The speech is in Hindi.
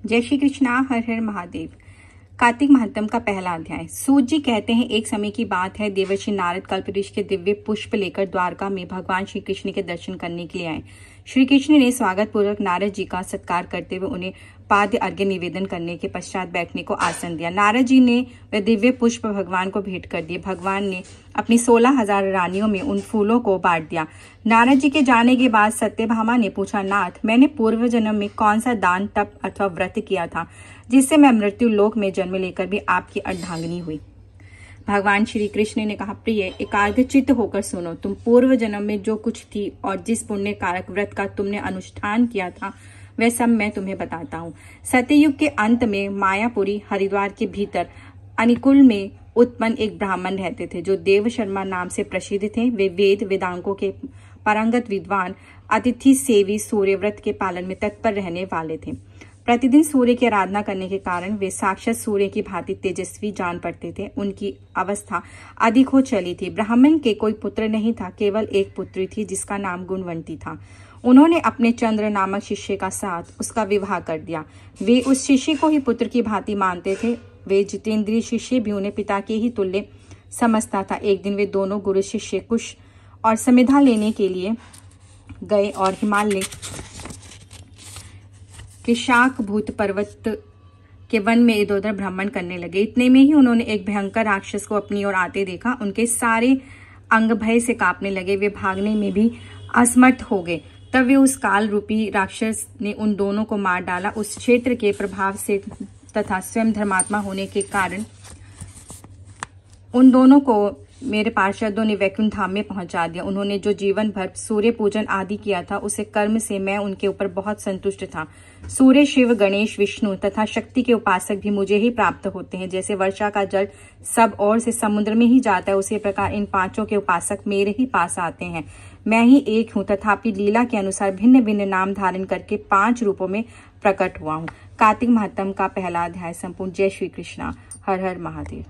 जय श्री कृष्णा। हर हर महादेव। कार्तिक महात्म का पहला अध्याय। सूत जी कहते हैं, एक समय की बात है, देवर्षि नारद कल्पवृक्ष के दिव्य पुष्प लेकर द्वारका में भगवान श्री कृष्ण के दर्शन करने के लिए आए। श्री कृष्ण ने स्वागत पूर्वक नारद जी का सत्कार करते हुए उन्हें पाद्य अर्घ्य निवेदन करने के पश्चात बैठने को आसन दिया। नारद जी ने वह दिव्य पुष्प भगवान को भेंट कर दिए। भगवान ने अपनी 16,000 रानियों में उन फूलों को बांट दिया। नारद जी के जाने के बाद सत्यभामा ने पूछा, नाथ, मैंने पूर्व जन्म में कौन सा दान, तप अथवा व्रत किया था जिससे मैं मृत्यु लोक में जन्म लेकर भी आपकी अर्धांगिनी हुई? भगवान श्री कृष्ण ने कहा, प्रिय, एकाग्रचित्त होकर सुनो। तुम पूर्व जन्म में जो कुछ थी और जिस पुण्य कारक व्रत का तुमने अनुष्ठान किया था वह सब मैं तुम्हें बताता हूँ। सत्ययुग के अंत में मायापुरी हरिद्वार के भीतर अनिकुल में उत्पन्न एक ब्राह्मण रहते थे जो देव शर्मा नाम से प्रसिद्ध थे। वे वेद वेदांगों के पारंगत विद्वान, अतिथि सेवी, सूर्य व्रत के पालन में तत्पर रहने वाले थे। प्रतिदिन सूर्य की आराधना करने के कारण वे साक्षात सूर्य की भांति तेजस्वी जान पड़ते थे। उनकी अवस्था अधिक हो चली थी। ब्राह्मण के कोई पुत्र नहीं था, केवल एक पुत्री थी जिसका नाम गुणवंती था। उन्होंने अपने चंद्र नामक शिष्य का साथ उसका विवाह कर दिया। वे उस शिष्य को ही पुत्र की भांति मानते थे। वे जितेंद्रीय शिष्य भी उन्हें पिता के ही तुल्य समझता था। एक दिन वे दोनों गुरु शिष्य कुश और समिधा लेने के लिए गए और हिमालय के शाखभूत पर्वत के वन में इधर उधर भ्रमण करने लगे। इतने में ही उन्होंने एक भयंकर राक्षस को अपनी ओर आते देखा। उनके सारे अंग भय से कांपने लगे। वे भागने में भी असमर्थ हो गए। तब वे उस काल रूपी राक्षस ने उन दोनों को मार डाला। उस क्षेत्र के प्रभाव से तथा स्वयं धर्मात्मा होने के कारण उन दोनों को मेरे पार्षदों ने वैकुंठ धाम में पहुंचा दिया। उन्होंने जो जीवन भर सूर्य पूजन आदि किया था उसे कर्म से मैं उनके ऊपर बहुत संतुष्ट था। सूर्य, शिव, गणेश, विष्णु तथा शक्ति के उपासक भी मुझे ही प्राप्त होते हैं। जैसे वर्षा का जल सब ओर से समुद्र में ही जाता है, उसी प्रकार इन पांचों के उपासक मेरे ही पास आते हैं। मैं ही एक हूँ, तथापि लीला के अनुसार भिन्न भिन्न नाम धारण करके 5 रूपों में प्रकट हुआ हूँ। कार्तिक महात्म का पहला अध्याय संपूर्ण। जय श्री कृष्णा। हर हर महादेव।